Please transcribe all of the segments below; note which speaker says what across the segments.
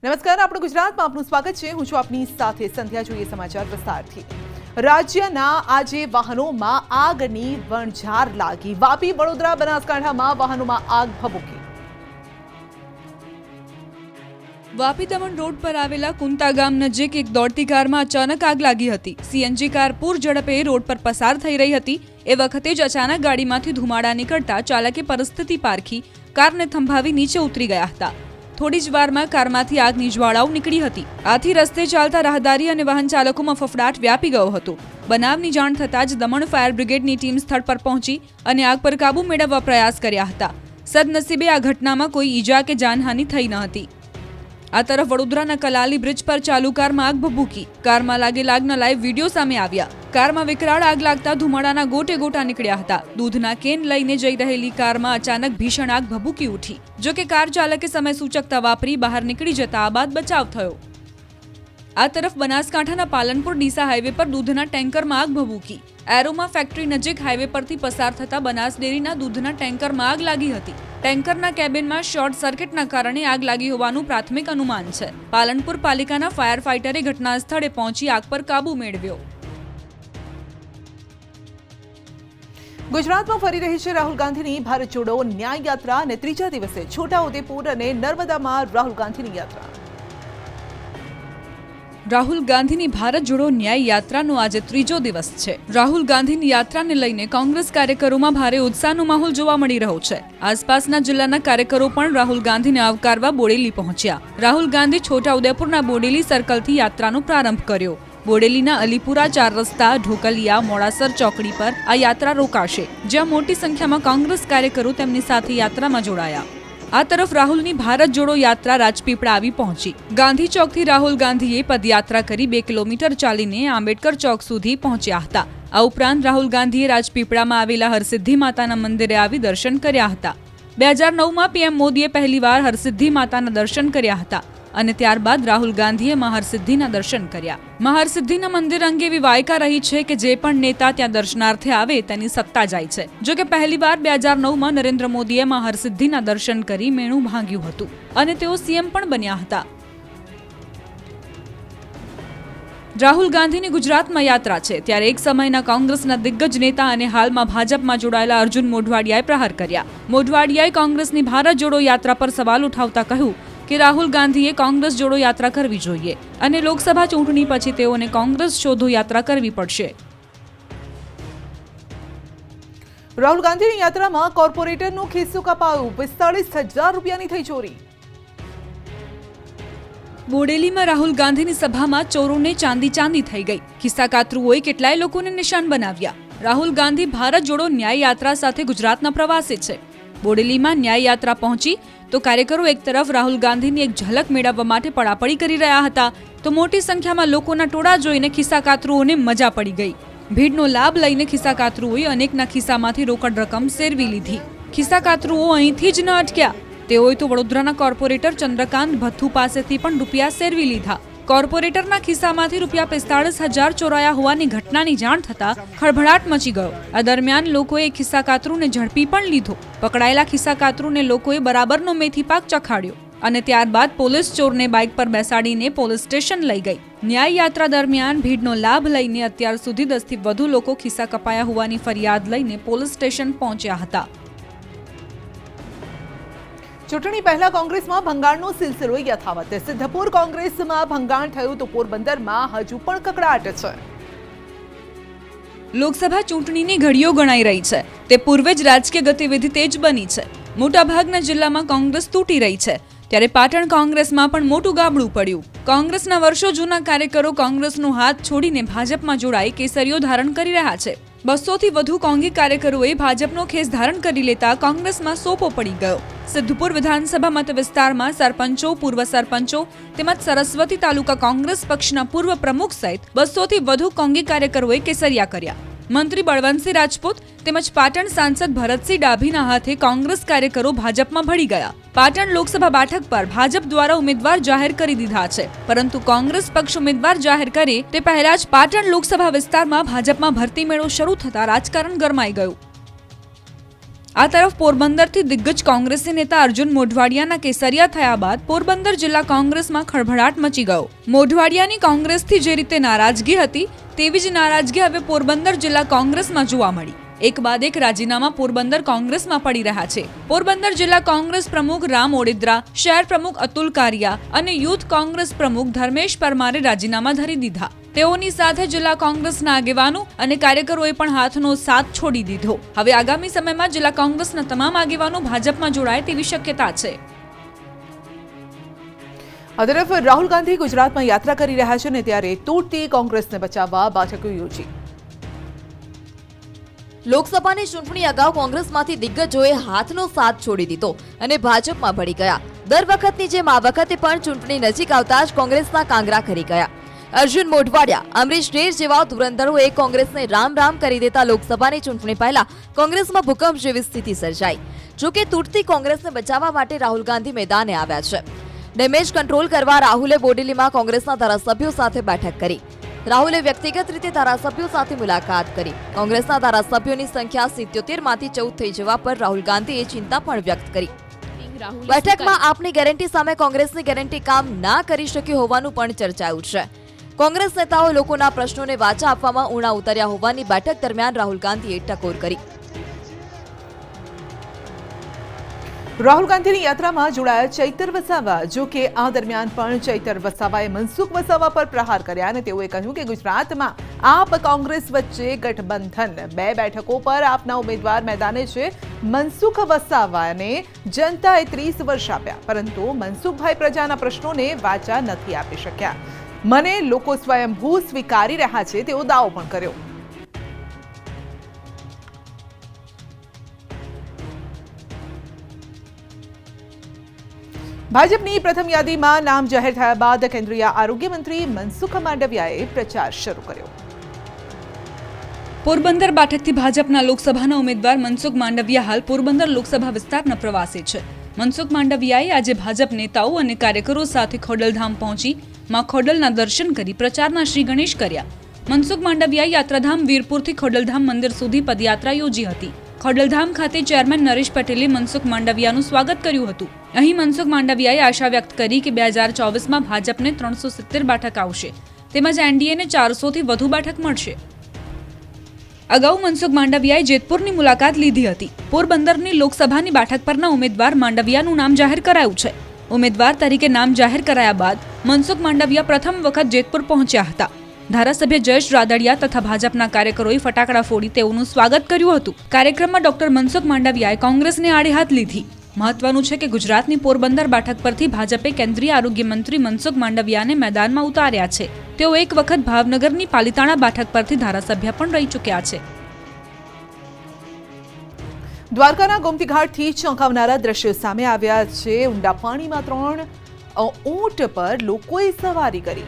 Speaker 1: નમસ્કાર, આપણું ગુજરાતમાં આપનું સ્વાગત છે. હું છું આપની સાથે સંધ્યા. જોઈએ સમાચાર વિસ્તારથી. રાજ્યના આજે વાહનોમાં આગની વણઝાર લાગી. વાપી, વડોદરા, બનાસકાંઠામાં વાહનોમાં આગ ભભૂકી.
Speaker 2: વાપી દમણ રોડ પર આવેલા કુંતા ગામ નજીક એક દોડતી કારમાં અચાનક આગ લાગી હતી. સીએનજી કાર પૂર ઝડપે રોડ પર પસાર થઈ રહી હતી. એ વખતે જ અચાનક ગાડીમાંથી ધુમાડા નીકળતા ચાલકે પરિસ્થિતિ પારખી કારને થંભાવી નીચે ઉતરી ગયા હતા. થોડી જ વારમાં કારમાંથી આગની જ્વાળાઓ નીકળી હતી. આથી રસ્તે ચાલતા રાહદારી અને વાહન ચાલકોમાં ફફડાટ વ્યાપી ગયો હતો. બનાવની જાણ થતાં જ દમણ ફાયર બ્રિગેડની ટીમ સ્થળ પર પહોંચી અને આગ પર કાબુ મેળવવા પ્રયાસ કર્યા હતા. સદનસીબે આ ઘટનામાં કોઈ ઈજા કે જાનહાનિ થઈ ન હતી. આ તરફ વડોદરાના કલાલી બ્રિજ પર ચાલુ કારમાં આગ ભભૂકી. કારમાં લાગેલ આગના લાઈવ વિડીયો સામે આવ્યા. કારમાં વિકરાળ આગ લાગતા ધુમાડાના ગોટે ગોટા નીકળ્યા હતા. દૂધના કેન લઈને જઈ રહેલી કારમાં અચાનક ભીષણ આગ ભભૂકી ઉઠી. જો કે કાર ચાલકે સમય સૂચકતા વાપરી બહાર નીકળી જતા આ બાદ બચાવ થયો. આ તરફ બનાસકાંઠાના પાલનપુર ડીસા હાઈવે પર દૂધના ટેન્કરમાં આગ ભભૂકી. એરોમા ફેક્ટરી નજીક હાઈવે પરથી પસાર થતા બનાસ ડેરીના દૂધના ટેન્કરમાં આગ લાગી હતી. ટેન્કરના કેબિનમાં શોર્ટ સર્કિટના કારણે આગ લાગી હોવાનું પ્રાથમિક અનુમાન છે. પાલનપુર પાલિકાના ફાયર ફાઇટરે ઘટના સ્થળે પહોંચી આગ પર કાબુ મેળવ્યો.
Speaker 1: ગુજરાતમાં ફરી રહી છે રાહુલ ગાંધીની ભારત જોડો ન્યાય યાત્રા અને ત્રીજા દિવસે છોટાઉદેપુર અને નર્મદામાં રાહુલ ગાંધીની યાત્રા.
Speaker 2: રાહુલ ગાંધીની ભારત જોડો ન્યાય યાત્રાનો આજે ત્રીજો દિવસ છે. રાહુલ ગાંધીની યાત્રાને લઈને કોંગ્રેસ કાર્યકરોમાં ભારે ઉત્સાહનો માહોલ જોવા મળી રહ્યો છે. આસપાસના જિલ્લાના કાર્યકરો પણ રાહુલ ગાંધીને આવકારવા બોડેલી પહોંચ્યા. રાહુલ ગાંધી છોટાઉદેપુરના બોડેલી સર્કલથી યાત્રાનો પ્રારંભ કર્યો. બોડેલીના અલીપુરા 4 રસ્તા, ઢોકલિયા, મોડાસર ચોકડી પર આ યાત્રા રોકાશે, જ્યાં મોટી સંખ્યામાં કોંગ્રેસ કાર્યકરો તેમની સાથે યાત્રામાં જોડાયા. આ તરફ રાહુલની ભારત જોડો યાત્રા રાજપીપળા આવી પહોંચી. ગાંધી ચોકથી રાહુલ ગાંધીએ પદયાત્રા કરી 2 કિલોમીટર ચાલીને આંબેડકર ચોક સુધી પહોંચ્યા હતા. આ ઉપરાંત રાહુલ ગાંધીએ રાજપીપળામાં આવેલા હરસિદ્ધિ માતાના મંદિરે આવી દર્શન કર્યા હતા. 2009માં પીએમ મોદીએ પહેલીવાર હરસિદ્ધિ માતાના દર્શન કર્યા હતા અને ત્યારબાદ રાહુલ ગાંધીએ મહારસિદ્ધિના દર્શન કર્યા. મહારસિદ્ધિના મંદિર અંગે એવી વાયકા રહી છે કે જે પણ નેતા ત્યાં દર્શનાર્થે આવે તેની સત્તા જાય છે. જો કે પહેલીવાર 2009માં નરેન્દ્ર મોદીએ મહારસિદ્ધિના દર્શન કરી મેણું ભાંગ્યું હતું અને તેઓ સીએમ પણ બન્યા હતા. રાહુલ ગાંધીની ગુજરાતમાં યાત્રા છે ત્યારે એક સમયના કોંગ્રેસના દિગ્ગજ નેતા અને હાલમાં ભાજપમાં જોડાયેલા અર્જુન મોઢવાડિયાએ પ્રહાર કર્યા. મોઢવાડિયાએ કોંગ્રેસની ભારત જોડો યાત્રા પર સવાલ ઉઠાવતા કહ્યું કે રાહુલ ગાંધીએ કોંગ્રેસ જોડો યાત્રા કરવી જોઈએ અને લોકસભા ચૂંટણી પછી તેઓને કોંગ્રેસ શોધો યાત્રા કરવી પડશે.
Speaker 1: રાહુલ ગાંધીની યાત્રામાં કોર્પોરેટરનું ખિસ્સું કપાયું. 45,000 રૂપિયાની થઈ ચોરી.
Speaker 2: બોડેલીમાં રાહુલ ગાંધીની સભામાં ચોરોને ચાંદી થઈ ગઈ. ખિસ્સા કાતરુઓએ કેટલાય લોકોને નિશાન બનાવ્યા. રાહુલ ગાંધી ભારત જોડો ન્યાય યાત્રા સાથે ગુજરાતના પ્રવાસે છે. બોડેલીમાં ન્યાય યાત્રા પહોંચી તો કાર્યકરો એક તરફ રાહુલ ગાંધીની એક ઝલક મેળવવા માટે પડાપડી કરી રહ્યા હતા તો મોટી સંખ્યામાં લોકોના ટોળા જોઈને ખિસ્સા કાતરુઓને મજા પડી ગઈ. ભીડનો લાભ લઈને ખિસ્સા કાતરુઓએ અનેકના ખિસ્સામાંથી રોકડ રકમ સેરવી લીધી. ખિસ્સા કાતરુઓ અહીંથી જ ન અટક્યા. તેઓએ તો વડોદરાના કોર્પોરેટર ચંદ્રકાંત ભથ્થુ પાસેથી પણ રૂપિયા સેરવી લીધા. કોર્પોરેટરના ખિસ્સામાંથી રૂપિયા 45,000 ચોરાયા હોવાની ઘટનાની જાણ થતાં ખળભળાટ મચી ગયો. આ દરમિયાન લોકોએ ખિસ્સા કાતરુને ઝડપી પણ લીધો. પકડાયેલા ખિસ્સા કાતરુને લોકોએ બરાબરનો મેથી પાક ચખાડ્યો અને ત્યારબાદ પોલીસ ચોરને બાઇક પર બેસાડીને પોલીસ સ્ટેશન લઈ ગઈ. ન્યાય યાત્રા દરમિયાન ભીડનો લાભ લઈને અત્યાર સુધી 10 થી વધુ લોકો ખિસ્સા કપાયા હોવાની ફરિયાદ લઈને પોલીસ સ્ટેશન પહોંચ્યા હતા.
Speaker 1: ચૂંટણી પહેલા કોંગ્રેસમાં ભંગાણનો સિલસિલો યથાવત. સિદ્ધપુર કોંગ્રેસમાં ભંગાણ થયું તો પોરબંદરમાં હજુ પણ કકડાટ છે.
Speaker 2: લોકસભા ચૂંટણીની ઘડીઓ ગણાઈ રહી છે તે પૂર્વે જ રાજકીય ગતિવિધિ તેજ બની છે. મોટાભાગના જિલ્લામાં કોંગ્રેસ તૂટી રહી છે ત્યારે પાટણ કોંગ્રેસમાં પણ મોટું ગાબડું પડ્યું. કોંગ્રેસના વર્ષો જૂના કાર્યકરો કોંગ્રેસનો હાથ છોડીને ભાજપમાં જોડાઈ કેસરીઓ ધારણ કરી રહ્યા છે. 200 થી વધુ કોંગી કાર્યકરોએ ભાજપનો ખેસ ધારણ કરી લેતા કોંગ્રેસમાં સોપો પડી ગયો. સિદ્ધપુર વિધાનસભા મત વિસ્તારમાં સરપંચો, પૂર્વ સરપંચો તેમજ સરસ્વતી તાલુકા કોંગ્રેસ પક્ષના પૂર્વ પ્રમુખ સહિત 200 થી વધુ કોંગી કાર્યકરોએ કેસરિયા કર્યા. મંત્રી બળવંતસિંહ રાજપૂત તેમજ પાટણ સાંસદ ભરતસિંહ ડાભીના હાથે કોંગ્રેસ કાર્યકરો ભાજપમાં ભળી ગયા. પાટણ લોકસભા બેઠક પર ભાજપ દ્વારા ઉમેદવાર જાહેર કરી દીધા છે, પરંતુ કોંગ્રેસ પક્ષ ઉમેદવાર જાહેર કરે તે પહેલા જ પાટણ લોકસભા વિસ્તારમાં ભાજપમાં ભરતી મેળો શરૂ થતા રાજકારણ ગરમાઈ ગયું. આ તરફ પોરબંદરથી દિગ્ગજ કોંગ્રેસી નેતા અર્જુન મોઢવાડિયાના કેસરિયા થયા બાદ પોરબંદર જિલ્લા કોંગ્રેસમાં ખળભળાટ મચી ગયો. મોઢવાડિયાની કોંગ્રેસથી જે રીતે નારાજગી હતી તેવી જ નારાજગી હવે પોરબંદર જિલ્લા કોંગ્રેસમાં જોવા મળી. એક બાદ એક રાજીનામા પોરબંદર કોંગ્રેસમાં પડી રહ્યા છે. પોરબંદર જિલ્લા કોંગ્રેસ પ્રમુખ રામ ઓડેદરા, શહેર પ્રમુખ અતુલ કારિયા અને યુથ કોંગ્રેસ પ્રમુખ ધર્મેશ પરમારે રાજીનામા ધરી દીધા. તેઓની સાથે જિલ્લા કોંગ્રેસના આગેવાનો અને કાર્યકરોએ પણ હાથનો સાથ છોડી દીધો. હવે આગામી સમયમાં જિલ્લા કોંગ્રેસના તમામ આગેવાનો ભાજપમાં જોડાય તેવી શક્યતા છે.
Speaker 1: આ તરફ રાહુલ ગાંધી ગુજરાતમાં યાત્રા કરી રહ્યા છે ને ત્યારે તૂટતી કોંગ્રેસને બચાવવા બેઠકો યોજી.
Speaker 3: લોકસભાની ચૂંટણી અગાઉ કોંગ્રેસમાંથી દિગ્ગજોએ હાથનો સાથ છોડી દીધો અને ભાજપમાં ભળી ગયા. દર વખતની જેમ આ વખતે પણ ચૂંટણી નજીક આવતા જ કોંગ્રેસના કાંગરા ખરી ગયા. અર્જુન મોઢવાડિયા, અમરીશ ડેર જેવા ધુરંધરોએ કોંગ્રેસને રામ રામ કરી દેતા લોકસભાની ચૂંટણી પહેલા કોંગ્રેસમાં ભૂકંપ જેવી સ્થિતિ સર્જાઈ. જોકે તૂટતી કોંગ્રેસને બચાવવા માટે રાહુલ ગાંધી મેદાને આવ્યા છે. ડેમેજ કંટ્રોલ કરવા રાહુલે બોડેલીમાં કોંગ્રેસના ધારાસભ્યો સાથે બેઠક કરી. રાહુલે વ્યક્તિગત રીતે ધારાસભ્યો સાથે મુલાકાત કરી. કોંગ્રેસના ધારાસભ્યોની સંખ્યા 77 માંથી 14 થઈ જવા પર રાહુલ ગાંધીએ ચિંતા પણ વ્યક્ત કરી. બેઠકમાં આપની ગેરંટી સામે કોંગ્રેસની ગેરંટી કામ ના કરી શકી હોવાનું પણ ચર્ચાયું છે. કોંગ્રેસ નેતાઓ લોકોના પ્રશ્નોને વાચા આપવામાં ઊણા ઉતર્યા હોવાની બેઠક દરમિયાન રાહુલ ગાંધીએ ટકોર કરી.
Speaker 1: રાહુલ ગાંધીની યાત્રામાં જોડાયા ચૈતર વસાવા. જો કે આ દરમિયાન પણ ચૈતર વસાવાએ મનસુખ વસાવા પર પ્રહાર કર્યા અને તેઓએ કહ્યું કે ગુજરાતમાં આપ કોંગ્રેસ વચ્ચે ગઠબંધન. 2 બેઠકો પર આપના ઉમેદવાર મેદાને છે. મનસુખ વસાવાને જનતાએ 30 વર્ષ આપ્યા, પરંતુ મનસુખભાઈ પ્રજાના પ્રશ્નોને વાચા નથી આપી શક્યા. મને લોકો સ્વયંભૂ સ્વીકારી રહ્યા છે તેવો દાવો પણ કર્યો. ભાજપની પ્રથમ યાદીમાં નામ જાહેર થયા બાદ કેન્દ્રીય આરોગ્ય મંત્રી મનસુખ માંડવિયાએ પ્રચાર શરૂ કર્યો.
Speaker 2: પોરબંદર બેઠકથી ભાજપના લોકસભાના ઉમેદવાર મનસુખ માંડવિયા હાલ પોરબંદર લોકસભા વિસ્તારના પ્રવાસે છે. મનસુખ માંડવિયાએ આજે ભાજપ નેતાઓ અને કાર્યકરો સાથે ખોડલધામ પહોંચી માં ખોડલના દર્શન કરી પ્રચારના શ્રી ગણેશ કર્યા. મનસુખ માંડવિયાએ યાત્રાધામ વીરપુરથી ખોડલધામ મંદિર સુધી પદયાત્રા યોજી હતી. ખોડલધામ ખાતે ચેરમેન નરેશ પટેલે મનસુખ માંડવિયાનું સ્વાગત કર્યું હતું. અહીં મનસુખ માંડવિયાએ આશા વ્યક્ત કરી કે 2024માં ભાજપને 370 બેઠક આવશે, તેમજ એનડીએને 400થી વધુ બેઠક મળશે. અગાઉ મનસુખ માંડવિયાએ જેતપુરની મુલાકાત લીધી હતી. પોરબંદરની લોકસભાની બેઠક પરના ઉમેદવાર માંડવિયાનું નામ જાહેર કરાયું છે. ઉમેદવાર તરીકે નામ જાહેર કરાયા બાદ મનસુખ માંડવિયા પ્રથમ વખત જેતપુર પહોંચ્યા હતા. ધારાસભ્ય જયેશ રાદડિયા તથા ભાજપના કાર્યકરોએ ફટાકડા ફોડી તેઓનું સ્વાગત કર્યું હતું. કાર્યક્રમમાં ડોક્ટર મનસુખ માંડવિયાએ કોંગ્રેસને આડે હાથ લીધી. મહત્વનું છે કે ગુજરાતની પોરબંદર બેઠક પરથી ભાજપે કેન્દ્રીય આરોગ્ય મંત્રી મનસુખ માંડવિયાને મેદાનમાં ઉતાર્યા છે. તેઓ એક વખત ભાવનગરની પાલિતાણા બેઠક પરથી ધારાસભ્ય પણ રહી ચૂક્યા છે.
Speaker 1: દ્વારકાના ગોમતી ઘાટથી ચોંકાવનારા દ્રશ્યો સામે આવ્યા છે. ઊંડા પાણીમાં 3 ઊંટ પર લોકોએ સવારી કરી.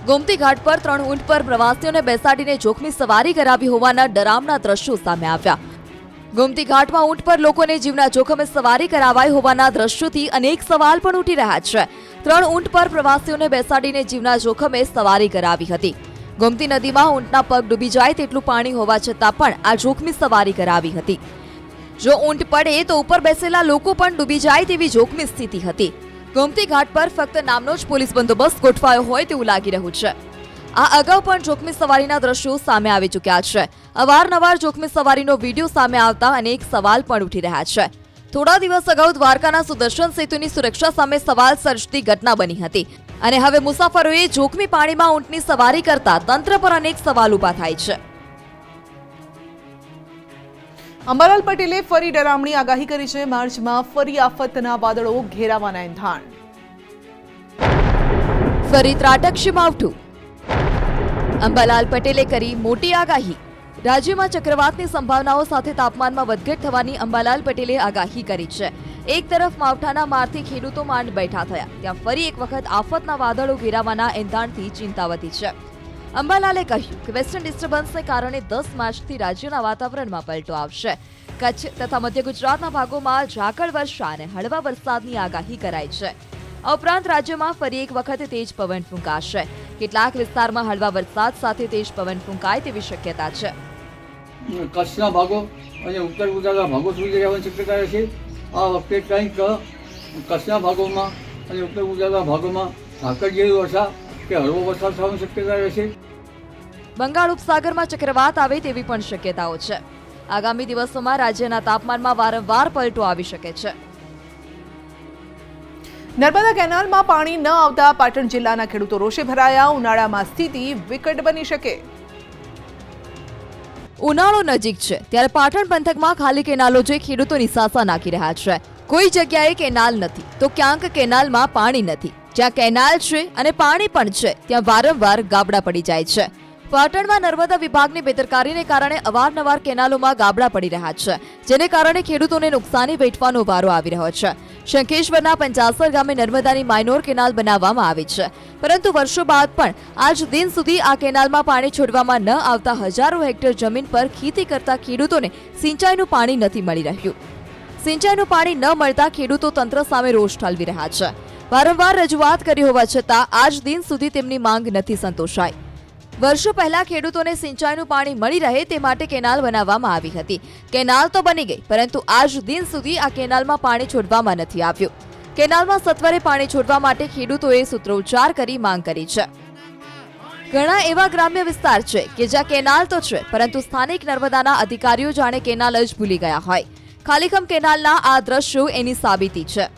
Speaker 3: ગોમતી ઘાટ પર 3 ઊંટ પર પ્રવાસીઓને બેસાડીને જોખમી સવારી કરાવી હોવાના ડરામણા દ્રશ્યો સામે આવ્યા. ગોમતી ઘાટમાં ઊંટ પર લોકોને જીવના જોખમે સવારી કરાવાઈ હોવાના દ્રશ્યોથી અનેક સવાલ પણ ઉઠી રહ્યા છે. 3 ઊંટ પર પ્રવાસીઓને બેસાડીને જીવના જોખમે સવારી કરાવી હતી. ગોમતી નદીમાં ઊંટના પગ ડૂબી જાય તેટલું પાણી હોવા છતાં પણ આ જોખમી સવારી કરાવી હતી. જો ઊંટ પડે તો ઉપર બેસેલા લોકો પણ ડૂબી જાય તેવી જોખમી સ્થિતિ હતી. ગોમતી ઘાટ પર ફક્ત નામનો જ પોલીસ બંદોબસ્ત ગોઠવાયો હોય તેવું લાગી રહ્યું છે. આ અગાઉ પણ જોખમી સવારીના દ્રશ્યો સામે આવી ચૂક્યા છે. અવારનવાર જોખમી સવારીનો વિડીયો સામે આવતા અનેક સવાલ પણ ઉઠી રહ્યા છે. થોડા દિવસ અગાઉ દ્વારકાના સુદર્શન સેતુની સુરક્ષા સામે સવાલ સર્જતી ઘટના બની હતી અને હવે મુસાફરોએ જોખમી પાણીમાં ઊંટની સવારી કરતા તંત્ર પર અનેક સવાલ ઊભા થાય છે.
Speaker 1: અંબાલાલ પટેલે ફરી ડરામણી આગાહી કરી છે. માર્ચમાં ફરી આફતના વાદળો ઘેરાવાના એંધાણ.
Speaker 3: ફરી ત્રાટકશે માવઠું. અંબાલાલ પટેલે કરી મોટી આગાહી. રાજ્યમાં ચક્રવાતની સંભાવનાઓ સાથે તાપમાનમાં વધઘટ થવાની અંબાલાલ પટેલે આગાહી કરી છે. એક તરફ માવઠાના મારથી ખેડૂતો માંડ બેઠા થયા, ત્યાં ફરી એક વખત આફતના વાદળો ઘેરાવાના એંધાણથી ચિંતા વધી છે. અંબાલાલે કહ્યું કે વેસ્ટર્ન ડિસ્ટર્બન્સને કારણે 10 માર્ચથી રાજ્યના વાતાવરણમાં પલટો આવશે. કચ્છ તથા મધ્ય ગુજરાતના ભાગોમાં ઝાકળ વર્ષા અને હળવા વરસાદની આગાહી કરાઈ છે. આ ઉપરાંત રાજ્યમાં ફરી એક વખત તેજ પવન ફૂંકાશે. કેટલાક વિસ્તારમાં હળવા વરસાદ સાથે તેજ પવન ફૂંકાય તેવી શક્યતા છે.
Speaker 4: કચ્છના ભાગો અને ઉત્તર ગુજરાતના ભાગો સુધી રહેવાની શક્યતા રહેશે. આ વખતે કંઈક કચ્છના ભાગોમાં અને ઉત્તર ગુજરાતના ભાગોમાં ઝાકળ જેવી વર્ષા કે હળવો વરસાદ થવાની શક્યતા રહેશે.
Speaker 3: બંગાળ ઉપસાગરમાં ચક્રવાત આવે તેવી પણ શક્યતાઓ છે. આગામી દિવસોમાં રાજ્યના તાપમાનમાં વારંવાર પલટો આવી શકે છે.
Speaker 1: નર્મદા કેનાલમાં પાણી ન આવતા પાટણ જિલ્લાના ખેડૂતો રોષે ભરાયા. ઉનાળામાં સ્થિતિ વિકટ બની શકે.
Speaker 3: ઉનાળો નજીક છે ત્યારે પાટણ પંથકમાં ખાલી કેનાલો જોઈ ખેડૂતો નિસાસા નાખી રહ્યા છે. કોઈ જગ્યાએ કેનાલ નથી તો ક્યાંક કેનાલમાં પાણી નથી. જ્યાં કેનાલ છે અને પાણી પણ છે ત્યાં વારંવાર ગાબડા પડી જાય છે. પાટણમાં નર્મદા વિભાગની બેદરકારીને કારણે અવારનવાર કેનાલોમાં ગાબડા પડી રહ્યા છે, જેને કારણે ખેડૂતોને નુકસાની વેઠવાનો વારો આવી રહ્યો છે. શંખેશ્વરના પંચાસર ગામે નર્મદાની માઇનોર કેનાલ બનાવવામાં આવી છે, પરંતુ વર્ષો બાદ પણ આજ દિન સુધી આ કેનાલમાં પાણી છોડવામાં ન આવતા હજારો હેક્ટર જમીન પર ખેતી કરતા ખેડૂતોને સિંચાઈનું પાણી નથી મળી રહ્યું. સિંચાઈનું પાણી ન મળતા ખેડૂતો તંત્ર સામે રોષ ઠાલવી રહ્યા છે. વારંવાર રજૂઆત કરી હોવા છતાં આજ દિન સુધી તેમની માંગ નથી સંતોષાઈ. વર્ષો પહેલા ખેડૂતોને સિંચાઈનું પાણી મળી રહે તે માટે કેનાલ બનાવવામાં આવી હતી. કેનાલ તો બની ગઈ, પરંતુ આજ દિન સુધી આ કેનાલમાં પાણી છોડવામાં નથી આવ્યું. કેનાલમાં સત્વરે પાણી છોડવા માટે ખેડૂતોએ સૂત્રોચ્ચાર કરી માંગ કરી છે. ઘણા એવા ગ્રામ્ય વિસ્તાર છે કે જ્યાં કેનાલ તો છે, પરંતુ સ્થાનિક નર્મદાના અધિકારીઓ જાણે કેનાલ જ ભૂલી ગયા હોય. ખાલીખમ કેનાલના આ દ્રશ્યો એની સાબિતી છે.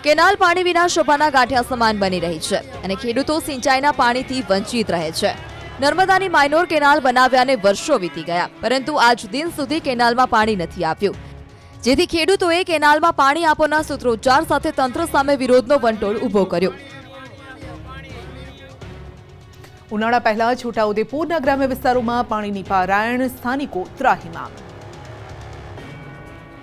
Speaker 3: કેનાલ પાણી વિના શોભાના ગાંઠિયા સમાન બની રહી છે અને ખેડૂતો સિંચાઈના પાણીથી વંચિત રહે છે. નર્મદાની માઇનોર કેનાલ બનાવ્યાને વર્ષો વીતી ગયા, પરંતુ આજ દિન સુધી કેનાલમાં પાણી નથી આવ્યું, જેથી ખેડૂતોએ કેનાલમાં પાણી આપોના સૂત્રોચ્ચાર સાથે તંત્ર સામે વિરોધનો વંટોળ ઊભો કર્યો.
Speaker 1: ઉનાળા પહેલા છોટાઉદેપુરના ગ્રામ્ય વિસ્તારોમાં પાણીની પારાયણ. સ્થાનિકો ત્રાહિમામ.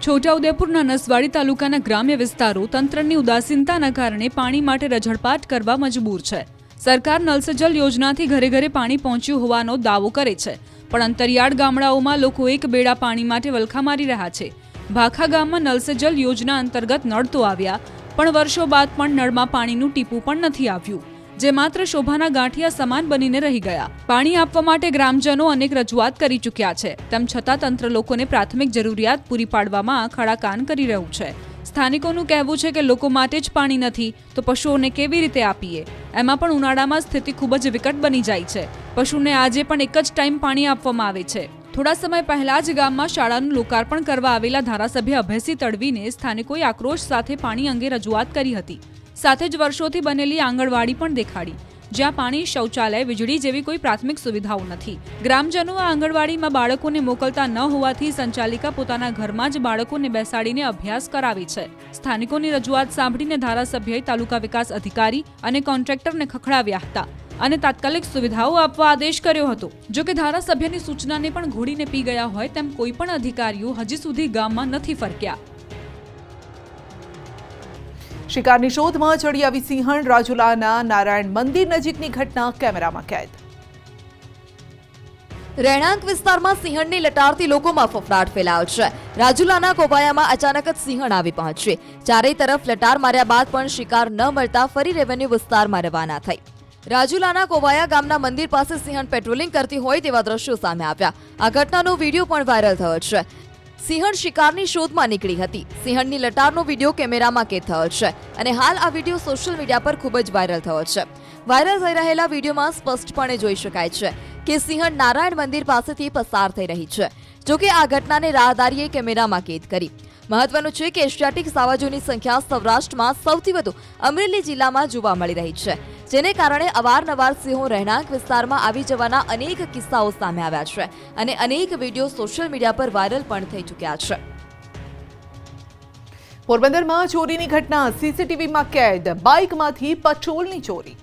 Speaker 2: છોટાઉદેપુરના નસવાડી તાલુકાના ગ્રામ્ય વિસ્તારો તંત્રની ઉદાસીનતાના કારણે પાણી માટે રઝળપાટ કરવા મજબૂર છે. સરકાર નલ સે જલ યોજનાથી ઘરે ઘરે પાણી પહોંચ્યું હોવાનો દાવો કરે છે, પણ અંતરિયાળ ગામડાઓમાં લોકો એક બેડા પાણી માટે વલખા મારી રહ્યા છે. ભાખા ગામમાં નલ સે જલ યોજના અંતર્ગત નળ તો આવ્યા, પણ વર્ષો બાદ પણ નળમાં પાણીનું ટીપું પણ નથી આવ્યું, જે માત્ર શોભાના ગાંઠિયા સમાન બનીને રહી ગયા. પાણી આપવા માટે ગ્રામજનો અનેક રજૂઆત કરી ચૂક્યા છે, તેમ છતાં તંત્ર લોકોને પ્રાથમિક જરૂરિયાત પૂરી પાડવામાં ખાડા કાન કરી રહ્યું છે. સ્થાનિકોનું કહેવું છે કે લોકો માટે જ પાણી નથી તો પશુઓને કેવી રીતે આપીએ? એમાં પણ ઉનાળામાં સ્થિતિ ખૂબ જ વિકટ બની જાય છે. પશુને આજે પણ એક જ ટાઈમ પાણી આપવામાં આવે છે. થોડા સમય પહેલા જ ગામમાં શાળાનું લોકાર્પણ કરવા આવેલા ધારાસભ્ય અભયસિંહ તડવીને સ્થાનિકોએ આક્રોશ સાથે પાણી અંગે રજૂઆત કરી હતી. સાથે જ વર્ષોથી બનેલી આંગણવાડી પણ દેખાડી, જ્યાં પાણી, શૌચાલય, વીજળી જેવી કોઈ પ્રાથમિક સુવિધાઓ નથી. ગ્રામજનો આ આંગણવાડીમાં બાળકોને મોકલતા ન હોવાથી સંચાલિકા પોતાના ઘરમાં જ બાળકોને બેસાડીને અભ્યાસ કરાવે છે. સ્થાનિકોની રજૂઆત સાંભળીને ધારાસભ્યએ તાલુકા વિકાસ અધિકારી અને કોન્ટ્રાક્ટરને ખખડાવ્યા હતા અને તાત્કાલિક સુવિધાઓ આપવા આદેશ કર્યો હતો. જો કે ધારાસભ્યની સૂચનાને પણ ઘોડીને પી ગયા હોય તેમ કોઈ પણ અધિકારીઓ હજી સુધી ગામમાં નથી ફરક્યા.
Speaker 1: શિકારની શોધમાં ચડી આવી સિંહણ. રાજુલાના નારાયણ મંદિર નજીકની ઘટના કેમેરામાં કેદ.
Speaker 3: રહેણાંક વિસ્તારમાં સિંહણની લટારથી લોકોમાં ફફડાટ ફેલાયો છે. રાજુલાના કોબાયામાં અચાનક જ સિંહણ આવી પહોંચી. ચારેય તરફ લટાર માર્યા બાદ પણ શિકાર ન મળતા ફરી રેવન્યુ વિસ્તારમાં રવાના થઈ. રાજુલાના કોબાયા ગામના મંદિર પાસે સિંહણ પેટ્રોલિંગ કરતી હોય તેવા દ્રશ્યો સામે આવ્યા. આ ઘટનાનો વિડીયો પણ વાયરલ થયો છે. સિંહણ શિકારની શોધમાં નીકળી હતી. સિંહણની લટારનો વિડીયો કેમેરામાં કેદ થયો છે અને હાલ આ વિડીયો સોશિયલ મીડિયા પર ખૂબ જ વાયરલ થયો છે. વાયરલ થઈ રહેલા વિડીયોમાં સ્પષ્ટપણે જોઈ શકાય છે કે સિંહણ નારાયણ મંદિર પાસેથી પસાર થઈ રહી છે. જોકે આ ઘટનાને રાહદારીએ કેમેરામાં કેદ કરી. મહત્વનું છે કે એશિયાટિક સાવજોની સંખ્યા સૌરાષ્ટ્રમાં સૌથી વધુ અમરેલી જિલ્લામાં જોવા મળી રહી છે, જેને કારણે અવારનવાર સિંહો રહેણાંક વિસ્તારમાં આવી જવાના અનેક કિસ્સાઓ સામે આવ્યા છે અને અનેક વિડીયો સોશિયલ મીડિયા પર વાયરલ પણ થઈ ચૂક્યા છે.
Speaker 1: પોરબંદરમાં ચોરીની ઘટના સીસીટીવીમાં કેદ. બાઇકમાંથી પેટ્રોલની ચોરી.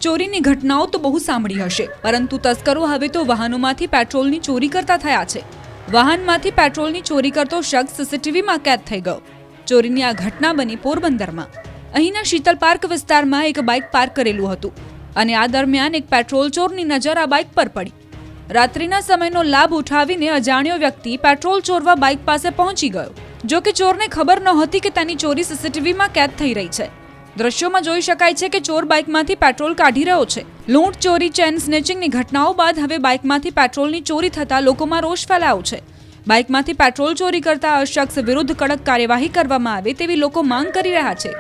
Speaker 2: ચોરીની ઘટનાઓ તો બહુ સાંભળી હશે, પરંતુ તસ્કરો હવે તો વાહનોમાંથી પેટ્રોલની ચોરી કરતા થયા છે. વાહનમાંથી પેટ્રોલની ચોરી કરતો શખ્સ સીસીટીવીમાં કેદ થઈ ગયો. ચોરીની આ ઘટના બની પોરબંદરમાં. અહીંના શીતલ પાર્ક વિસ્તારમાં એક બાઇક પાર્ક કરેલું હતું અને આ દરમિયાન એક પેટ્રોલ ચોરની નજર આ બાઇક પર પડી. રાત્રિના સમયનો લાભ ઉઠાવીને અજાણ્યો વ્યક્તિ પેટ્રોલ ચોરવા બાઇક પાસે પહોંચી ગયો. જો કે ચોરને ખબર નહોતી કે તેની ચોરી સીસીટીવીમાં કેદ થઈ રહી છે. દ્રશ્યોમાં જોઈ શકાય છે કે ચોર બાઇકમાંથી પેટ્રોલ કાઢી રહ્યો છે. લૂંટ, ચોરી, ચેન સ્નેચિંગની ઘટનાઓ બાદ હવે બાઇકમાંથી પેટ્રોલની ચોરી થતા લોકોમાં રોષ ફેલાયો છે. બાઇકમાંથી પેટ્રોલ ચોરી કરતા આ શખ્સ વિરુદ્ધ કડક કાર્યવાહી કરવામાં આવે તેવી લોકો માંગ કરી રહ્યા છે.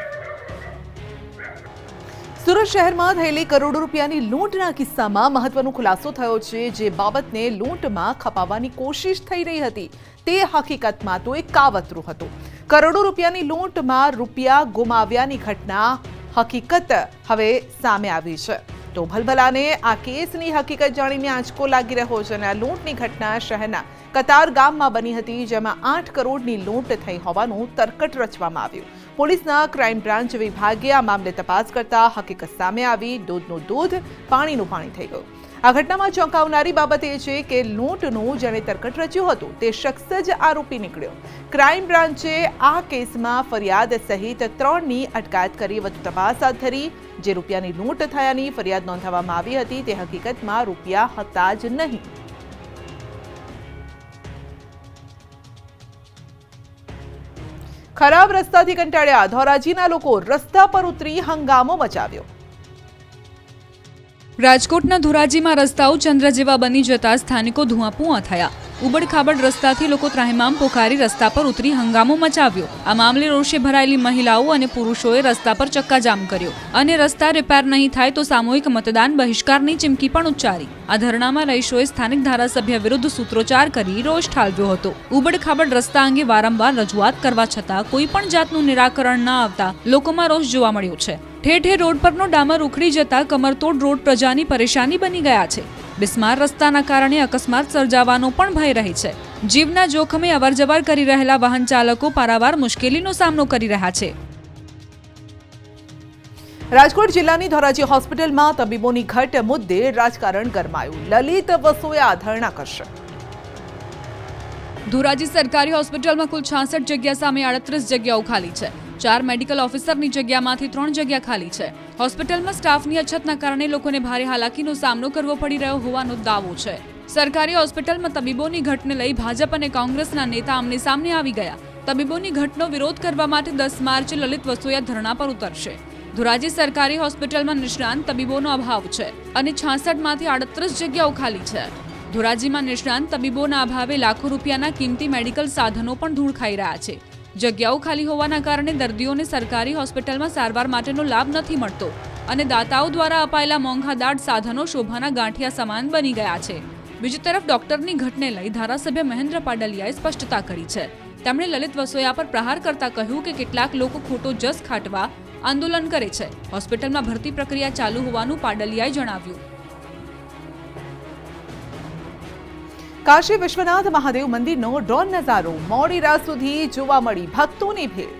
Speaker 1: સુરત શહેરમાં થયેલી કરોડો રૂપિયાની લૂંટના કિસ્સામાં મહત્વનો ખુલાસો થયો છે. જે બાબતને લૂંટમાં ખપાવવાની કોશિશ થઈ રહી હતી તે હકીકતમાં તો એક કાવતરું હતું. કરોડો રૂપિયાની લૂંટમાં રૂપિયા ગુમાવ્યાની ઘટના હકીકત હવે સામે આવી છે. તો ભલભલાને આ કેસની હકીકત જાણીને આંચકો લાગી રહ્યો છે. અને આ લૂંટની ઘટના શહેરના કતાર ગામમાં બની હતી, જેમાં 8 કરોડની લૂંટ થઈ હોવાનું તરકટ રચવામાં આવ્યું. પોલીસના ક્રાઇમ બ્રાન્ચ વિભાગે આ મામલે તપાસ કરતા હકીકત સામે આવી. દૂધનું દૂધ, પાણીનું પાણી થઈ ગયું. આ ઘટનામાં ચોંકાવનારી બાબત એ છે કે લૂંટનું જેણે તરકટ રચ્યું હતું તે શખ્સ જ આરોપી નીકળ્યો. ક્રાઇમ બ્રાન્ચે આ કેસમાં ફરિયાદ સહિત 3ની અટકાયત કરી વધુ તપાસ હાથ ધરી. જે રૂપિયાની લૂંટ થયાની ફરિયાદ નોંધાવવામાં આવી હતી તે હકીકતમાં રૂપિયા હતા જ નહીં. ખરાબ રસ્તાથી કંટાળ્યા ધોરાજીના લોકો રસ્તા પર ઉતરી હંગામો મચાવ્યો.
Speaker 2: રાજકોટના ધોરાજીમાં રસ્તાઓ ચંદ્ર જેવા બની જતા સ્થાનિકો ધુઆપુઆ થયા. ઉબડખાબડ રસ્તાથી લોકો ત્રાહિમામ પોકારી રસ્તા પર ઉતરી હંગામો મચાવ્યો. આ મામલે રોષે ભરાયેલી મહિલાઓ અને પુરુષોએ રસ્તા પર ચક્કાજામ કર્યો અને રસ્તા રિપેર નહીં થાય તો સામૂહિક મતદાન બહિષ્કારની ચીમકી પણ ઉચ્ચારી. આ ધરણામાં રહીશોએ સ્થાનિક ધારાસભ્ય વિરુદ્ધ સૂત્રોચ્ચાર કરી રોષ ઠાલવ્યો હતો. ઉબડખાબડ રસ્તા અંગે વારંવાર રજૂઆત કરવા છતાં કોઈ પણ જાતનું નિરાકરણ ન આવતા લોકોમાં રોષ જોવા મળ્યો છે. ઠેર ઠેર રોડ પરનો ડામર ઉખડી જતા કમરતોડ રોડ પ્રજાની પરેશાની બની ગયા છે. બિસ્માર રસ્તાના કારણે અકસ્માત સર્જાવાનો પણ ભય રહે છે. જીવના જોખમે અવરજવર કરી રહેલા વાહન ચાલકો પારાવાર મુશ્કેલીનો સામનો કરી રહ્યા છે.
Speaker 1: રાજકોટ જિલ્લાની ધોરાજી હોસ્પિટલમાં તબીબોની ઘટ મુદ્દે રાજકારણ ગરમાયું. લલિત વસોયા ધરણા કરશે.
Speaker 2: ધોરાજી સરકારી હોસ્પિટલમાં કુલ 66 જગ્યા સામે 38 જગ્યાઓ ખાલી છે. 4 મેડિકલ ઓફિસરની જગ્યામાંથી 3 જગ્યા ખાલી છે. હોસ્પિટલમાં સ્ટાફની અછતના કારણે લોકોને ભારે હાલાકીનો સામનો કરવો પડી રહ્યો હોવાનો દાવો છે. સરકારી હોસ્પિટલમાં તબીબોની ઘટને લઈ ભાજપ અને કોંગ્રેસના નેતા આમને સામને આવી ગયા. તબીબોની ઘટનો વિરોધ કરવા માટે 10 માર્ચે લલિત વસોયા ધરણા પર ઉતરશે. ધોરાજી સરકારી હોસ્પિટલમાં નિષ્ણાંત તબીબોનો અભાવ છે અને 66માંથી 38 જગ્યાઓ ખાલી છે. ધોરાજીમાં નિષ્ણાંત તબીબોના અભાવે લાખો રૂપિયાના કિંમતી મેડિકલ સાધનો પણ ધૂળ ખાઈ રહ્યા છે. જગ્યાઓ ખાલી હોવાના કારણે દર્દીઓને સરકારી હોસ્પિટલમાં સારવાર માટેનો લાભ નથી મળતો અને દાતાઓ દ્વારા અપાયેલા મોંઘાદાટ સાધનો શોભાના ગાંઠિયા સમાન બની ગયા છે. બીજી તરફ ડોક્ટરની ઘટને લઈ ધારાસભ્ય મહેન્દ્ર પાડલિયાએ સ્પષ્ટતા કરી છે. તેમણે લલિત વસોયા પર પ્રહાર કરતા કહ્યું કે કેટલાક લોકો ખોટો જસ ખાટવા આંદોલન કરે છે. હોસ્પિટલમાં ભરતી પ્રક્રિયા ચાલુ હોવાનું પાડલિયાએ જણાવ્યું.
Speaker 1: કાશી વિશ્વનાથ મહાદેવ મંદિરનો ડ્રોન નજારો મોડી રાત સુધી જોવા મળી ભક્તોની ભીડ.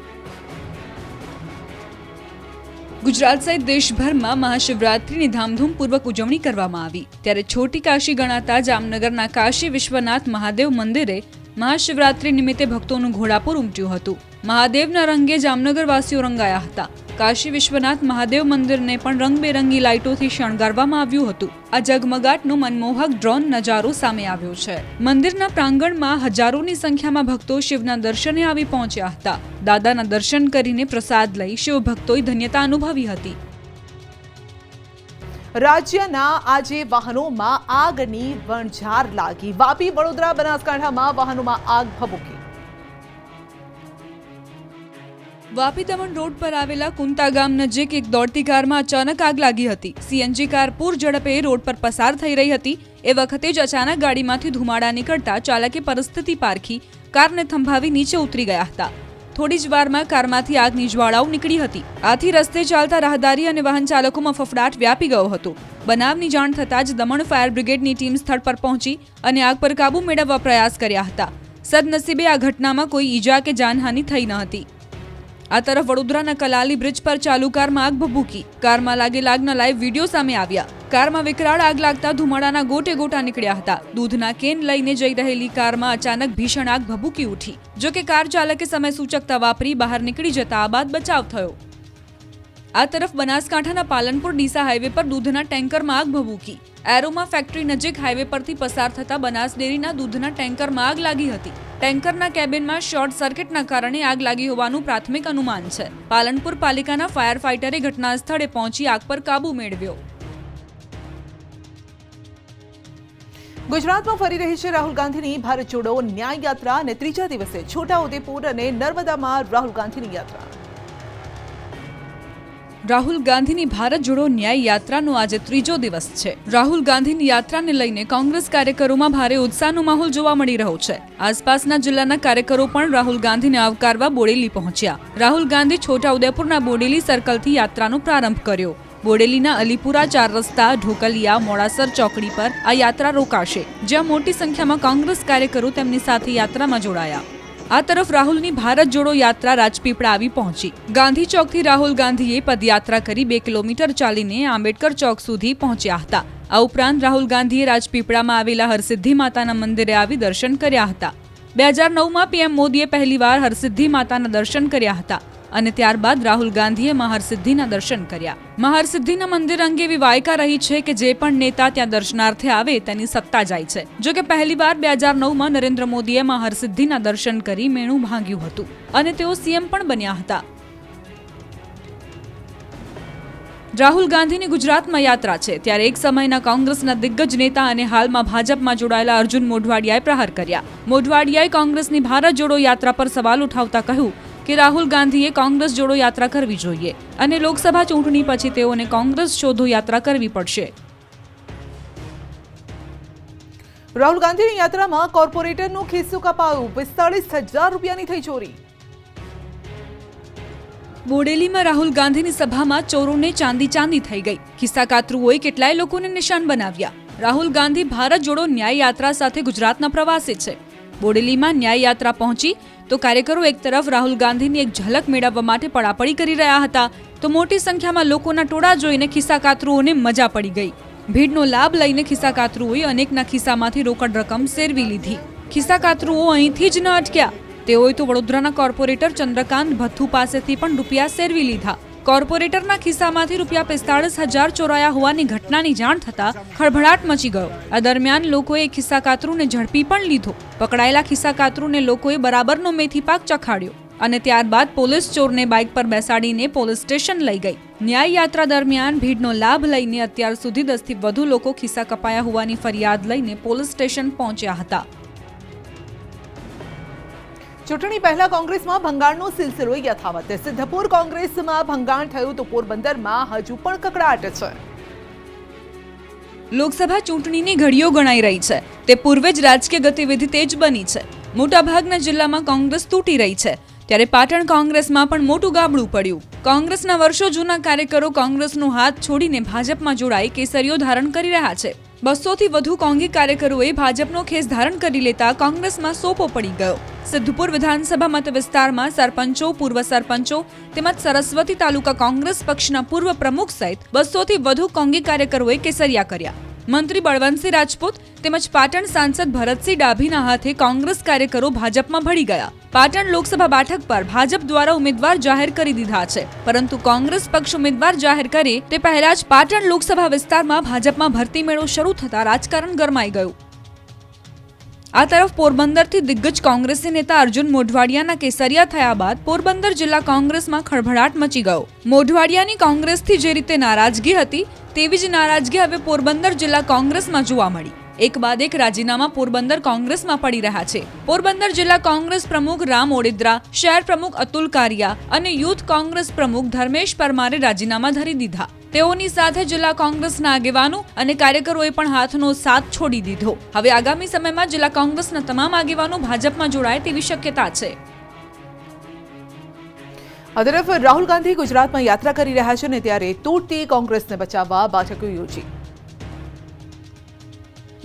Speaker 2: ગુજરાત સહિત દેશભરમાં મહાશિવરાત્રીની ધામધૂમપૂર્વક ઉજવણી કરવામાં આવી. ત્યારે છોટી કાશી ગણાતા જામનગરના કાશી વિશ્વનાથ મહાદેવ મંદિરે મહાશિવરાત્રી નિમિત્તે ભક્તોનું ઘોડાપુર ઉમટ્યું હતું. મહાદેવના રંગે જામનગરવાસીઓ રંગાયા હતા. કાશી વિશ્વનાથ મહાદેવ મંદિરને પણ રંગબેરંગી લાઇટોથી શણગારવામાં આવ્યું હતું. આ ઝગમગાટનો મનમોહક ડ્રોન નજારો સામે આવ્યો છે. મંદિરના પ્રાંગણમાં હજારોની સંખ્યામાં ભક્તો શિવના દર્શને આવી પહોંચ્યા હતા. દાદાના દર્શન કરીને પ્રસાદ લઈ શિવભક્તોએ ધન્યતા અનુભવી હતી.
Speaker 1: રાજ્યના આજે વાહનોમાં આગની વણઝાર લાગી. વાપી, વડોદરા, બનાસકાંઠામાં વાહનોમાં આગ ભભૂકી.
Speaker 2: વાપી દમણ રોડ પર આવેલા કુંતા ગામ નજીક એક દોડતી કારમાં અચાનક આગ લાગી હતી. સીએનજી કાર પૂર ઝડપે રોડ પર પસાર થઈ રહી હતી. એ વખતે જ અચાનક ગાડીમાંથી ધુમાડા નીકળતા ચાલકે પરિસ્થિતિ પારખી કારને થંભાવી નીચે ઉતરી ગયા હતા. થોડી જ વારમાં કારમાંથી આગની જ્વાળાઓ નીકળી હતી. આથી રસ્તે ચાલતા રાહદારી અને વાહન ચાલકોમાં ફફડાટ વ્યાપી ગયો હતો. બનાવની જાણ થતાં જ દમણ ફાયર બ્રિગેડની ટીમ સ્થળ પર પહોંચી અને આગ પર કાબુ મેળવવા પ્રયાસ કર્યા હતા. સદનસીબે આ ઘટનામાં કોઈ ઈજા કે જાનહાનિ થઈ ન હતી. આ તરફ વડોદરાના કલાલી બ્રિજ પર ચાલુ કારમાં આગ ભભૂકી. કારમાં લાગેલ આગના લાઈવ વિડીયો સામે આવ્યા. કારમાં વિકરાળ આગ લાગતા ધુમાડાના ગોટે ગોટા નીકળ્યા હતા. દૂધના કેન લઈને જઈ રહેલી કારમાં અચાનક ભીષણ આગ ભભૂકી ઉઠી. જો કે કાર ચાલકે સમય સૂચકતા વાપરી બહાર નીકળી જતા આ બાદ બચાવ થયો. આ તરફ બનાસકાંઠાના પાલનપુર ડીસા હાઈવે પર દૂધના ટેન્કરમાં આગ ભભૂકી. એરોમા ફેક્ટરી નજીક હાઈવે પરથી પસાર થતા બનાસ ડેરીના દૂધના ટેન્કરમાં આગ લાગી હતી. ટેન્કરના કેબિનમાં શોર્ટ સર્કિટના કારણે આગ લાગી હોવાનું પ્રાથમિક અનુમાન છે. પાલનપુર પાલિકાના ફાયર ફાઇટરે ઘટના સ્થળે પહોંચી આગ પર કાબુ મેળવ્યો.
Speaker 1: ગુજરાતમાં ફરી રહી છે રાહુલ ગાંધીની ભારત જોડો ન્યાય યાત્રા અને ત્રીજા દિવસે છોટાઉદેપુર અને નર્મદામાં રાહુલ ગાંધીની યાત્રા.
Speaker 2: રાહુલ ગાંધીની ભારત જોડો ન્યાય યાત્રાનો આજે ત્રીજો દિવસ છે. રાહુલ ગાંધીની યાત્રાને લઈને કોંગ્રેસ કાર્યકરોમાં ભારે ઉત્સાહનો માહોલ જોવા મળી રહ્યો છે. આસપાસના જિલ્લાના કાર્યકરો પણ રાહુલ ગાંધીને આવકારવા બોડેલી પહોંચ્યા. રાહુલ ગાંધી છોટાઉદેપુરના બોડેલી સર્કલથી યાત્રાનો પ્રારંભ કર્યો. બોડેલીના અલીપુરા 4 રસ્તા, ઢોકલિયા, મોડાસર ચોકડી પર આ યાત્રા રોકાશે, જ્યાં મોટી સંખ્યામાં કોંગ્રેસ કાર્યકરો તેમની સાથે યાત્રામાં જોડાયા. આ તરફ રાહુલની ભારત જોડો યાત્રા રાજપીપળા આવી પહોંચી. ગાંધી ચોકથી રાહુલ ગાંધીએ પદયાત્રા કરી 2 કિલોમીટર ચાલીને આંબેડકર ચોક સુધી પહોંચ્યા હતા. આ ઉપરાંત રાહુલ ગાંધીએ રાજપીપળામાં આવેલા હરસિદ્ધિ માતાના મંદિરે આવી દર્શન કર્યા હતા. 2009માં પીએમ મોદીએ પહેલીવાર હરસિદ્ધિ માતાના દર્શન કર્યા હતા અને ત્યારબાદ રાહુલ ગાંધીએ મહારસિદ્ધિના દર્શન કર્યા. મહારસિદ્ધિના મંદિર અંગે એવી વાયકા રહી છે કે જે પણ નેતા ત્યાં દર્શનાર્થે આવે તેની સત્તા જાય છે. જો કે પહેલીવાર 2009માં નરેન્દ્ર મોદીએ મહારસિદ્ધિના દર્શન કરી મેણું ભાંગ્યું હતું અને તેઓ સીએમ પણ બન્યા હતા. રાહુલ ગાંધીની ગુજરાતમાં યાત્રા છે ત્યારે એક સમયના કોંગ્રેસના દિગ્ગજ નેતા અને હાલમાં ભાજપમાં જોડાયેલા અર્જુન મોઢવાડિયાએ પ્રહાર કર્યા. મોઢવાડિયાએ કોંગ્રેસની ભારત જોડો યાત્રા પર સવાલ ઉઠાવતા કહ્યું કે રાહુલ ગાંધીએ કોંગ્રેસ જોડો યાત્રા કરવી જોઈએ અને લોકસભા ચૂંટણી પછી તેઓને કોંગ્રેસ શોધો યાત્રા કરવી પડશે.
Speaker 1: રાહુલ ગાંધીની યાત્રામાં કોર્પોરેટરનું ખિસ્સું કપાયું, 45,000 રૂપિયાની થઈ ચોરી.
Speaker 2: બોડેલીમાં રાહુલ ગાંધીની સભામાં ચોરોને ચાંદી થઈ ગઈ. ખિસ્સાકાતરુઓએ કેટલાય લોકોને નિશાન બનાવ્યા. રાહુલ ગાંધી ભારત જોડો ન્યાય યાત્રા સાથે ગુજરાતના પ્રવાસે છે. બોડેલીમાં ન્યાય યાત્રા પહોંચી તો કાર્યકરો એક તરફ રાહુલ ગાંધીની એક ઝલક મેળવવા માટે પડાપડી કરી રહ્યા હતા તો મોટી સંખ્યામાં લોકોના ટોળા જોઈને ખિસ્સાકાતરુઓને મજા પડી ગઈ. ભીડનો લાભ લઈને ખિસ્સાકાતરુઓએ અનેકના ખિસ્સામાંથી રોકડ રકમ સેરવી લીધી. ખિસ્સાકાતરુઓ અહીંથી જ ન અટક્યા, તેઓએ તો વડોદરાના કોર્પોરેટર ચંદ્રકાંત ભથ્થુ પાસેથી પણ રૂપિયા સેરવી લીધા. કોર્પોરેટરના ખિસ્સામાંથી રૂપિયા 45,000 ચોરાયા હોવાની ઘટનાની જાણ થતાં ખળભળાટ મચી ગયો. આ દરમિયાન લોકોએ ખિસ્સાકાતરુને ઝડપી પણ લીધો. પકડાયેલા ખિસ્સાકાતરુને લોકોએ બરાબરનો મેથી પાક ચખાડ્યો અને ત્યારબાદ પોલીસ ચોરને બાઇક પર બેસાડીને પોલીસ સ્ટેશન લઈ ગઈ. ન્યાય યાત્રા દરમિયાન ભીડનો લાભ લઈને અત્યાર સુધી 10 થી વધુ લોકો ખિસ્સા કપાયા હોવાની ફરિયાદ લઈને પોલીસ સ્ટેશન પહોંચ્યા હતા.
Speaker 1: ચૂંટણી પહેલા કોંગ્રેસમાં ભંગાણનો સિલસિલો યથાવત. સિદ્ધપુર કોંગ્રેસમાં ભંગાણ થયું તો પોરબંદરમાં હજુ પણ કકડાટ છે.
Speaker 2: લોકસભા ચૂંટણીની ઘડીઓ ગણાઈ રહી છે તે પૂર્વે જ રાજકીય ગતિવિધિ તેજ બની છે. મોટાભાગના જિલ્લામાં કોંગ્રેસ તૂટી રહી છે ત્યારે પાટણ કોંગ્રેસમાં પણ મોટું ગાબડું પડ્યું. કોંગ્રેસના વર્ષો જૂના કાર્યકરો કોંગ્રેસનો હાથ છોડીને ભાજપમાં જોડાઈ કેસરીઓ ધારણ કરી રહ્યા છે. 200 થી વધુ કોંગી કાર્યકરોએ ભાજપનો ખેસ ધારણ કરી લેતા કોંગ્રેસમાં સોપો પડી ગયો. સિદ્ધપુર વિધાનસભા મત વિસ્તારમાં સરપંચો, પૂર્વ સરપંચો તેમજ સરસ્વતી તાલુકા કોંગ્રેસ પક્ષના પૂર્વ પ્રમુખ સહિત 200 થી વધુ કોંગી કાર્યકરોએ કેસરિયા કર્યા. મંત્રી બળવંતસિંહ રાજપૂત તેમજ પાટણ સાંસદ ભરતસિંહ ડાભીના હાથે કોંગ્રેસ કાર્યકરો ભાજપમાં ભળી ગયા. પાટણ લોકસભા બેઠક પર ભાજપ દ્વારા ઉમેદવાર જાહેર કરી દીધા છે, પરંતુ કોંગ્રેસ પક્ષ ઉમેદવાર જાહેર કરે તે પહેલા જ પાટણ લોકસભા વિસ્તારમાં ભાજપમાં ભરતી મેળો શરૂ થતા રાજકારણ ગરમાઈ ગયું. આ તરફ પોરબંદરથી દિગ્ગજ કોંગ્રેસી નેતા અર્જુન મોઢવાડિયાના કેસરિયા થયા બાદ પોરબંદર જિલ્લા કોંગ્રેસમાં ખળભળાટ મચી ગયો. મોઢવાડિયાની કોંગ્રેસથી જે રીતે નારાજગી હતી તેવી જ નારાજગી હવે પોરબંદર જિલ્લા કોંગ્રેસમાં જોવા મળી. એક બાદ એક રાજીનામા પોરબંદર કોંગ્રેસમાં પડી રહ્યા છે. પોરબંદર જિલ્લા કોંગ્રેસ પ્રમુખ રામ ઓડિદ્રા, શહેર પ્રમુખ અતુલ કારિયા અને યુથ કોંગ્રેસ પ્રમુખ ધર્મેશ પરમારે રાજીનામા ધરી દીધા. તેઓની સાથે જિલ્લા કોંગ્રેસના આગેવાનો અને કાર્યકરોએ પણ હાથનો સાથ છોડી દીધો. હવે આગામી સમયમાં જિલ્લા કોંગ્રેસના તમામ આગેવાનો ભાજપમાં જોડાય તેવી શક્યતા છે.
Speaker 1: આ તરફ રાહુલ ગાંધી ગુજરાતમાં યાત્રા કરી રહ્યા છે ને ત્યારે તૂટતી કોંગ્રેસને બચાવવા બેઠકો યોજી.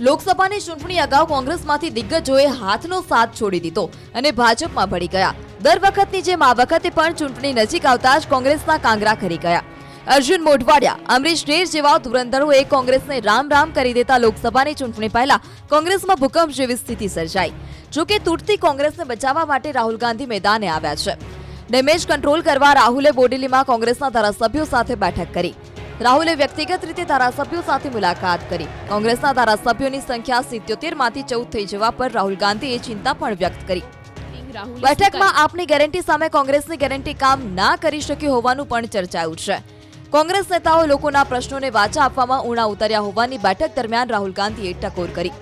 Speaker 3: લોકસભાની ચૂંટણી અગાઉ કોંગ્રેસમાંથી દિગ્ગજોએ હાથનો સાથ છોડી દીધો અને ભાજપમાં ભળી ગયા. દર વખતની જેમ આ વખતે પણ ચૂંટણી નજીક આવતા જ કોંગ્રેસના કાંગરા ખરી ગયા. અર્જુન મોઢવાડિયા, અમરીશ ઢેર જેવા ધુરંધરોએ કોંગ્રેસને રામ રામ કરી દેતા લોકસભાની ચૂંટણી પહેલા કોંગ્રેસમાં ભૂકંપ જેવી સ્થિતિ સર્જાઈ. જોકે તૂટતી કોંગ્રેસને બચાવવા માટે રાહુલ ગાંધી મેદાને આવ્યા છે. ડેમેજ કંટ્રોલ કરવા રાહુલે બોડેલીમાં કોંગ્રેસના ધારાસભ્યો સાથે બેઠક કરી. રાહુલે વ્યક્તિગત રીતે ધારાસભ્યો સાથે મુલાકાત કરી. કોંગ્રેસના ધારાસભ્યોની સંખ્યા 77 માંથી 14 થઈ જવા પર રાહુલ ગાંધીએ ચિંતા પણ વ્યક્ત કરી. બેઠકમાં આપની ગેરંટી સામે કોંગ્રેસની ગેરંટી કામ ના કરી શકી હોવાનું પણ ચર્ચાયું છે. કોંગ્રેસ નેતાઓ લોકોના પ્રશ્નોને વાચા આપવામાં ઊણા ઉતર્યા હોવાની બેઠક દરમિયાન રાહુલ ગાંધીએ ટકોર કરી.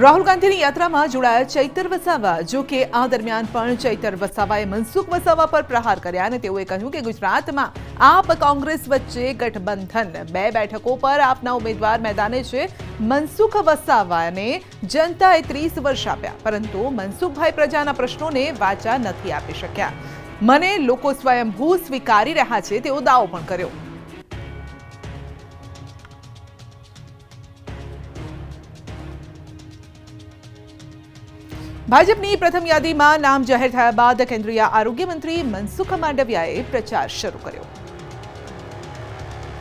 Speaker 1: રાહુલ ગાંધીની યાત્રામાં જોડાયા ચૈતર વસાવા. જો કે આ દરમિયાન પણ ચૈતર વસાવાએ મનસુખ વસાવા પર પ્રહાર કર્યા અને તેઓએ કહ્યું કે ગુજરાતમાં આપ કોંગ્રેસ વચ્ચે ગઠબંધન. 2 બેઠકો પર આપના ઉમેદવાર મેદાને છે. મનસુખ વસાવાને જનતાએ 30 વર્ષ આપ્યા, પરંતુ મનસુખભાઈ પ્રજાના પ્રશ્નોને વાચા નથી આપી શક્યા. મને લોકો સ્વયંભૂ સ્વીકારી રહ્યા છે તેવો દાવો પણ કર્યો. ભાજપની પ્રથમ યાદીમાં નામ જાહેર થયા બાદ કેન્દ્રીય આરોગ્ય મંત્રી મનસુખ માંડવિયાએ પ્રચાર શરૂ કર્યો.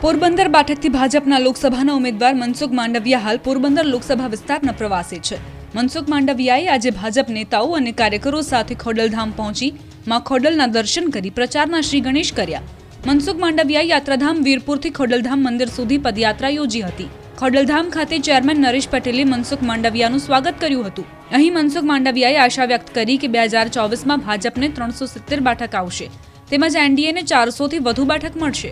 Speaker 2: પોરબંદર બેઠકથી ભાજપના લોકસભાના ઉમેદવાર મનસુખ માંડવિયા હાલ પોરબંદર લોકસભા વિસ્તારના પ્રવાસે છે. મનસુખ માંડવિયાએ આજે ભાજપ નેતાઓ અને કાર્યકરો સાથે ખોડલધામ પહોંચી માં ખોડલના દર્શન કરી પ્રચારના શ્રી ગણેશ કર્યા. મનસુખ માંડવિયાએ યાત્રાધામ વીરપુરથી ખોડલધામ મંદિર સુધી પદયાત્રા યોજી હતી. ખોડલધામ ખાતે ચેરમેન નરેશ પટેલે મનસુખ માંડવિયાનું સ્વાગત કર્યું હતું. અહીં મનસુખ માંડવિયાએ આશા વ્યક્ત કરી કે 2024માં ભાજપને 370 બેઠક આવશે, તેમજ એનડીએને 400થી વધુ બેઠક મળશે.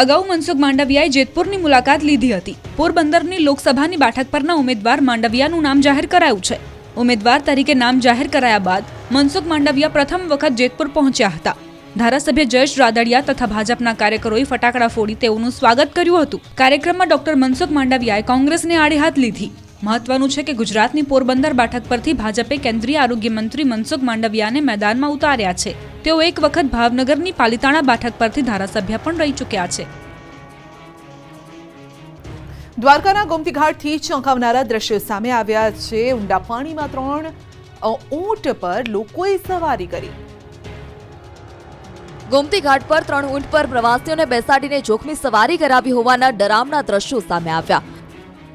Speaker 2: અગાઉ મનસુખ માંડવિયાએ જેતપુરની મુલાકાત લીધી હતી. પોરબંદરની લોકસભાની બેઠક પરના ઉમેદવાર માંડવિયાનું નામ જાહેર કરાયું છે. ઉમેદવાર તરીકે નામ જાહેર કરાયા બાદ મનસુખ માંડવિયા પ્રથમ વખત જેતપુર પહોંચ્યા હતા. ધારાસભ્ય જયેશ રાદડિયા તથા ભાજપના કાર્યકરોએ ફટાકડા ફોડી તેઓનું સ્વાગત કર્યું હતું. કાર્યક્રમમાં ડોક્ટર મનસુખ માંડવિયાએ કોંગ્રેસને આડે હાથ લીધી. મહત્વનું છે કે ગુજરાતની પોરબંદર બેઠક પરથી ભાજપે કેન્દ્રીય આરોગ્ય મંત્રી મનસુખ માંડવિયાને મેદાનમાં ઉતાર્યા છે. તેઓ એક વખત ભાવનગરની પાલિતાણા બેઠક પરથી ધારાસભ્ય પણ રહી ચૂક્યા છે.
Speaker 1: દ્વારકાના ગોમતી ઘાટથી ચોંકાવનારા દ્રશ્યો સામે આવ્યા છે. ઊંડા પાણીમાં 3 ઊંટ પર લોકોએ સવારી કરી.
Speaker 3: ગોમતી ઘાટ પર 3 ઊંટ પર પ્રવાસીઓને બેસાડીને જોખમી સવારી કરાવી હોવાના ડરામના દ્રશ્યો સામે આવ્યા.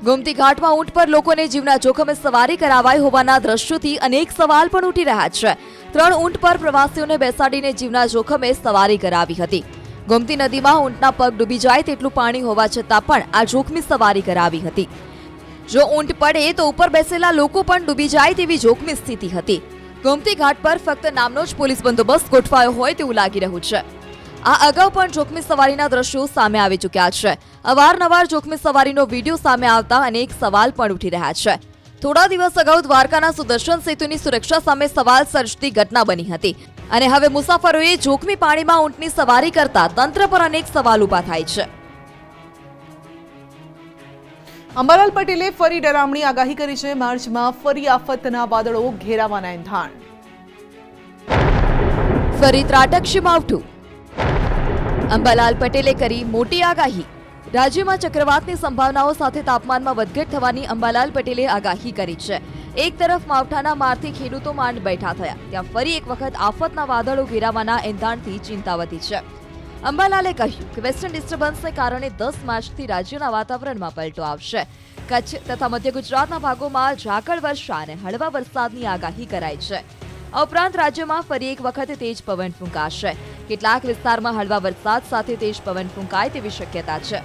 Speaker 3: ગોમતી ઘાટમાં ઊંટ પર લોકોને જીવના જોખમે સવારી કરાવાઈ હોવાના દ્રશ્યોથી અનેક સવાલ પણ ઉઠી રહ્યા છે. 3 ઊંટ પર પ્રવાસીઓને બેસાડીને જીવના જોખમે સવારી કરાવી હતી. ગોમતી નદીમાં ઊંટના પગ ડૂબી જાય તેટલું પાણી હોવા છતાં પણ આ જોખમી સવારી કરાવી હતી. જો ઊંટ પડે તો ઉપર બેસેલા લોકો પણ ડૂબી જાય તેવી જોખમી સ્થિતિ હતી. ગોમતી ઘાટ પર ફક્ત નામનો જ પોલીસ બંદોબસ્ત ગોઠવાયો હોય તેવું લાગી રહ્યું છે. આ અગાઉ પણ જોખમી સવારીના દ્રશ્યો સામે આવી ચૂક્યા છે. અવારનવાર જોખમી સવારીનો વિડીયો સામે આવતા અનેક સવાલ પણ ઉઠી રહ્યા છે. થોડા દિવસ અગાઉ દ્વારકાના સુદર્શન સેતુની સુરક્ષા સામે સવાલ સર્જતી ઘટના બની હતી અને હવે મુસાફરોએ જોખમી પાણીમાં ઊંટની સવારી કરતા તંત્ર પર અનેક સવાલ ઊભા થાય છે.
Speaker 1: અંબાલાલ પટેલે ફરી ડરામણી આગાહી કરી છે. માર્ચમાં ફરી આફતના વાદળો ઘેરાવાના એંધાણ.
Speaker 3: ફરી ત્રાટકશે માવઠું. અંબાલાલ પટેલે કરી મોટી આગાહી. રાજ્યમાં ચક્રવાતની સંભાવનાઓ સાથે તાપમાનમાં વધઘટ થવાની અંબાલાલ પટેલે આગાહી કરી છે. એક તરફ માવઠાના મારથી ખેડૂતો માંડ બેઠા થયા, ત્યાં ફરી એક વખત આફતના વાદળો ઘેરાવાના એંધાણથી ચિંતા વધી છે. અંબાલાલે કહ્યું કે વેસ્ટર્ન ડિસ્ટર્બન્સને કારણે 10 માર્ચથી રાજ્યના વાતાવરણમાં પલટો આવશે. કચ્છ તથા મધ્ય ગુજરાતના ભાગોમાં ઝાકળ વર્ષા અને હળવા વરસાદની આગાહી કરાઈ છે. આ ઉપરાંત રાજ્યમાં ફરી એક વખત તેજ પવન ફૂંકાશે. કેટલાક વિસ્તારમાં હળવા વરસાદ સાથે તેજ પવન ફૂંકાય તેવી શક્યતા છે.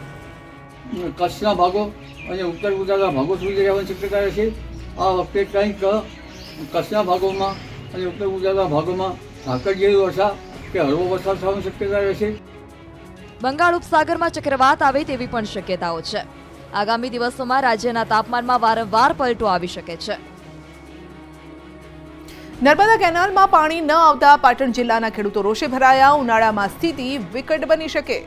Speaker 4: કચ્છના ભાગો અને ઉત્તર ગુજરાતના ભાગો સુધી રહેવાની શક્યતા રહેશે. આ વખતે કંઈક કચ્છના ભાગોમાં અને ઉત્તર ગુજરાતના ભાગોમાં ઝાકળ જેવી વર્ષા કે હળવો વરસાદ થવાની શક્યતા રહેશે.
Speaker 3: બંગાળ ઉપસાગરમાં ચક્રવાત આવે તેવી પણ શક્યતાઓ છે. આગામી દિવસોમાં રાજ્યના તાપમાનમાં વારંવાર પલટો આવી શકે છે.
Speaker 1: નર્મદા કેનાલમાં પાણી ન આવતા પાટણ જિલ્લાના ખેડૂતો રોષે ભરાયા. ઉનાળામાં સ્થિતિ વિકટ બની શકે.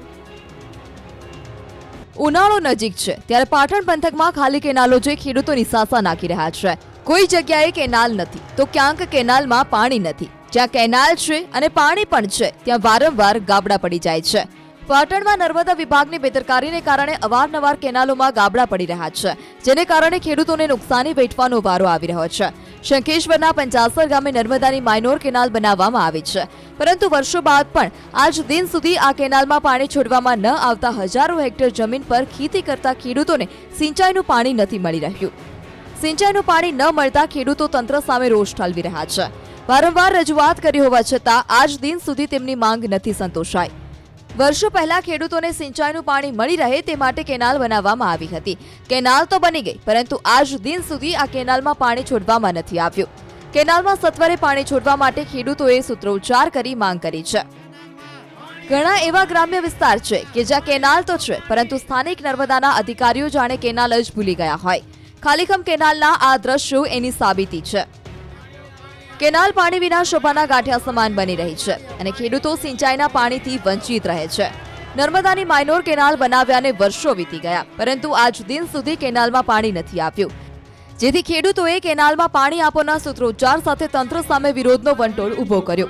Speaker 3: ઉનાળો નજીક છે ત્યારે પાટણ પંથકમાં ખાલી કેનાલો જોઈ ખેડૂતો નિસાસા નાખી રહ્યા છે. કોઈ જગ્યાએ કેનાલ નથી તો ક્યાંક કેનાલમાં પાણી નથી. જ્યાં કેનાલ છે અને પાણી પણ છે ત્યાં વારંવાર ગાબડા પડી જાય છે. પાટણમાં નર્મદા વિભાગની બેદરકારીને કારણે અવારનવાર કેનાલોમાં ગાબડા પડી રહ્યા છે, જેને કારણે ખેડૂતોને નુકસાની વેઠવાનો વારો આવી રહ્યો છે. શંખેશ્વરના પંચાસર ગામે નર્મદાની માઇનોર કેનાલ બનાવવામાં આવી છે, પરંતુ વર્ષો બાદ પણ આજ દિન સુધી આ કેનાલમાં પાણી છોડવામાં ન આવતા હજારો હેક્ટર જમીન પર ખેતી કરતા ખેડૂતોને સિંચાઈનું પાણી નથી મળી રહ્યું. સિંચાઈનું પાણી ન મળતા ખેડૂતો તંત્ર સામે રોષ ઠાલવી રહ્યા છે. વારંવાર રજૂઆત કરી હોવા છતાં આજ દિન સુધી તેમની માંગ નથી સંતોષાઈ. વર્ષો પહેલા ખેડૂતોને સિંચાઈનું પાણી મળી રહે તે માટે કેનાલ બનાવવામાં આવી હતી. કેનાલ તો બની ગઈ, પરંતુ આજ દિન સુધી આ કેનાલમાં પાણી છોડવામાં નથી આવ્યું. કેનાલમાં સત્વરે પાણી છોડવા માટે ખેડૂતોએ સૂત્રોચ્ચાર કરી માંગ કરી છે. ઘણા એવા ગ્રામ્ય વિસ્તાર છે કે જ્યાં કેનાલ તો છે, પરંતુ સ્થાનિક નર્મદાના અધિકારીઓ જાણે કેનાલ જ ભૂલી ગયા હોય. ખાલીખમ કેનાલના આ દ્રશ્યો એની સાબિતી છે. કેનાલ પાણી વિના શોભાના ગાંઠિયા સમાન બની રહી છે અને ખેડૂતો સિંચાઈના પાણીથી વંચિત રહે છે. નર્મદાની માઇનોર કેનાલ બનાવ્યાને વર્ષો વીતી ગયા, પરંતુ આજ દિન સુધી કેનાલમાં પાણી નથી આવ્યું, જેથી ખેડૂતોએ કેનાલમાં પાણી આપોના સૂત્રોચ્ચાર સાથે તંત્ર સામે વિરોધનો વંટોળ ઊભો કર્યો.